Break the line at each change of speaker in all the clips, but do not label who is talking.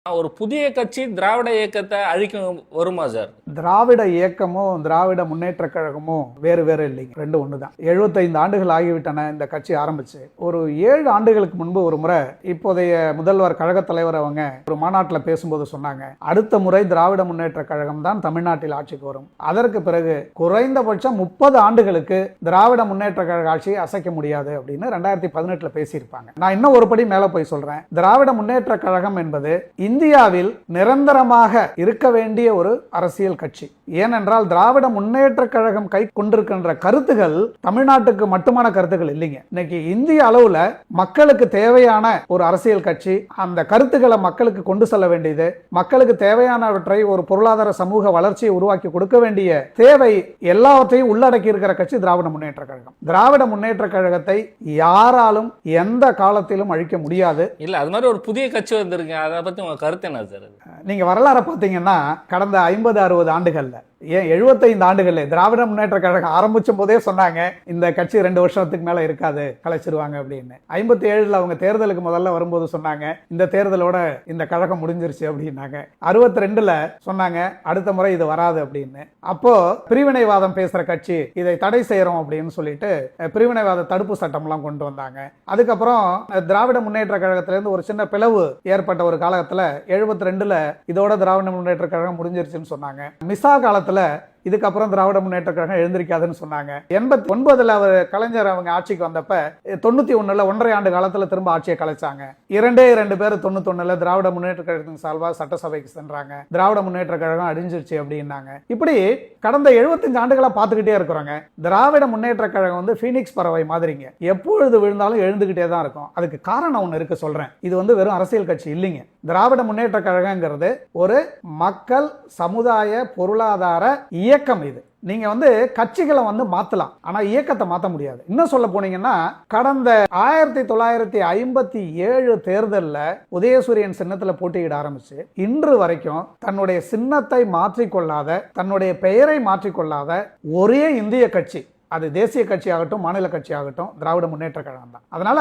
ஒரு புதிய கட்சி திராவிட இயக்கத்தை அழிக்க வருமா சார்?
திராவிட இயக்கமும் திராவிட முன்னேற்ற கழகமும் வேறு வேறு இல்லைங்க, ரெண்டு ஒண்ணுதான். 75 ஆண்டுகள் ஆகிவிட்டன இந்த கட்சி ஆரம்பிச்சு. ஒரு 7 ஆண்டுகளுக்கு முன்பு ஒரு முறை இப்போதைய முதல்வர் கழக தலைவர் அவங்க ஒரு மாநாட்டில் பேசும்போது சொன்னாங்க, அடுத்த முறை திராவிட முன்னேற்ற கழகம் தான் தமிழ்நாட்டில் ஆட்சிக்கு வரும். அதற்கு பிறகு குறைந்தபட்சம் 30 ஆண்டுகளுக்கு திராவிட முன்னேற்ற கழக ஆட்சியை அசைக்க முடியாது அப்படின்னு 2018 பேசியிருப்பாங்க. நான் இன்னும் ஒரு படி மேல போய் சொல்றேன். திராவிட முன்னேற்ற கழகம் என்பது இந்தியாவில் நிரந்தரமாக இருக்க வேண்டிய ஒரு அரசியல் கட்சி. ஏனென்றால் திராவிட முன்னேற்ற கழகம் கை கொண்டிருக்கின்ற கருத்துகள் தமிழ்நாட்டுக்கு மட்டுமான கருத்துக்கள் இல்லைங்க. இன்னைக்கு இந்திய அளவுல மக்களுக்கு தேவையான ஒரு அரசியல் கட்சி. அந்த கருத்துக்களை மக்களுக்கு கொண்டு செல்ல வேண்டியது, மக்களுக்கு தேவையானவற்றை ஒரு பொருளாதார சமூக வளர்ச்சியை உருவாக்கி கொடுக்க வேண்டிய தேவை எல்லாவற்றையும் உள்ளடக்கி இருக்கிற கட்சி திராவிட முன்னேற்ற கழகம். திராவிட முன்னேற்ற கழகத்தை யாராலும் எந்த காலத்திலும் அழிக்க முடியாது.
இல்ல, அது மாதிரி ஒரு புதிய கட்சி வந்திருக்கு, அதை பத்தி உங்க கருத்து என்ன சார்?
நீங்க வரலாறு பாத்தீங்கன்னா கடந்த 50-60 ஆண்டுகள்ல, ஏன் 75 ஆண்டுகள்ல திராவிட முன்னேற்ற கழகம் ஆரம்பிச்சும் போதே சொன்னாங்க இந்த கட்சி 2 வருஷத்துக்கு மேல இருக்காது, கலைச்சிருவாங்க அப்படின்னு. 57 அவங்க தேர்தலுக்கு முதல்ல வரும்போது சொன்னாங்க இந்த தேர்தலோட இந்த கழகம் முடிஞ்சிருச்சு அப்படின்னாங்க. 62 சொன்னாங்க அடுத்த முறை இது வராது அப்படின்னு. அப்போ பிரிவினைவாதம் பேசுற கட்சி, இதை தடை செய்யறோம் அப்படின்னு சொல்லிட்டு பிரிவினைவாத தடுப்பு சட்டம் எல்லாம் கொண்டு வந்தாங்க. அதுக்கப்புறம் திராவிட முன்னேற்ற கழகத்திலிருந்து ஒரு சின்ன பிளவு ஏற்பட்ட ஒரு காலத்துல 72 இதோட திராவிட முன்னேற்ற கழகம் முடிஞ்சிருச்சுன்னு சொன்னாங்க. மிசா காலத்துல இதுக்கப்புறம் திராவிட முன்னேற்ற கழகம் எழுந்திருக்காதுன்னு சொன்னாங்க. 89 அவர் கலைஞர் அவங்க ஆட்சிக்கு வந்தப்ப 91 1.5 ஆண்டு காலத்துல திரும்ப ஆட்சியை கலைச்சாங்க. 2 பேர் 91 திராவிட முன்னேற்ற கழகத்தின் சார்பாக சட்டசபைக்கு சென்றாங்க. திராவிட முன்னேற்ற கழகம் அழிஞ்சிருச்சு அப்படின்னாங்க. இப்படி கடந்த 75 ஆண்டுகளா பார்த்துக்கிட்டே இருக்கிறோங்க. திராவிட முன்னேற்ற கழகம் வந்து பீனிக்ஸ் பறவை மாதிரிங்க, எப்பொழுது விழுந்தாலும் எழுந்துகிட்டே தான் இருக்கும். அதுக்கு காரணம் ஒண்ணு இருக்கு சொல்றேன். இது வந்து வெறும் அரசியல் கட்சி இல்லைங்க. திராவிட முன்னேற்ற கழகங்கிறது ஒரு மக்கள் சமுதாய பொருளாதார இயக்கம். இது நீங்க வந்து கட்சிகளை வந்து மாத்தலாம், ஆனா இயக்கத்தை மாத்த முடியாது. இன்னும் சொல்ல போனீங்கன்னா கடந்த 1957 தேர்தலில் உதயசூரியன் சின்னத்துல போட்டியிட ஆரம்பிச்சு இன்று வரைக்கும் தன்னுடைய சின்னத்தை மாற்றிக்கொள்ளாத, தன்னுடைய பெயரை மாற்றிக்கொள்ளாத ஒரே இந்திய கட்சி, அது தேசிய கட்சி ஆகட்டும் மாநில கட்சி ஆகட்டும், திராவிட முன்னேற்ற கழகம் தான். அதனால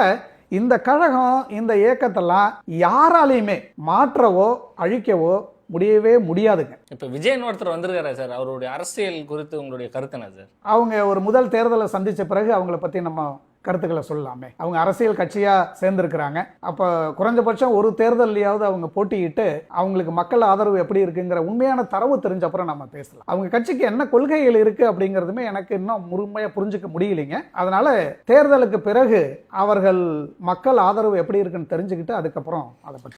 இந்த கழகம் இந்த இயக்கத்தெல்லாம் யாராலையுமே மாற்றவோ அழிக்கவோ முடியவே முடியாதுங்க.
இப்ப விஜயன் ஒருத்தர் வந்திருக்காரு சார், அவருடைய அரசியல் குறித்து உங்களுடைய கருத்து என்ன சார்?
அவங்க ஒரு முதல் தேர்தலை சந்திச்ச பிறகு அவங்கள பத்தி நம்ம கருத்துக்களை சொல்லலாமே. அவங்க அரசியல் கட்சியா சேர்ந்திருக்கிறாங்க. அப்ப குறைஞ்சபட்சம் ஒரு தேர்தலையாவது அவங்க போட்டியிட்டு அவங்களுக்கு மக்கள் ஆதரவு எப்படி இருக்குங்கிற உண்மையான தரவு தெரிஞ்ச அப்புறம் நம்ம பேசலாம். அவங்க கட்சிக்கு என்ன கொள்கைகள் இருக்கு அப்படிங்கிறதுமே எனக்கு இன்னும் முழுமையா புரிஞ்சுக்க முடியலைங்க. அதனால தேர்தலுக்கு பிறகு அவர்கள் மக்கள் ஆதரவு எப்படி இருக்குன்னு தெரிஞ்சுக்கிட்டு அதுக்கப்புறம் அதை பற்றி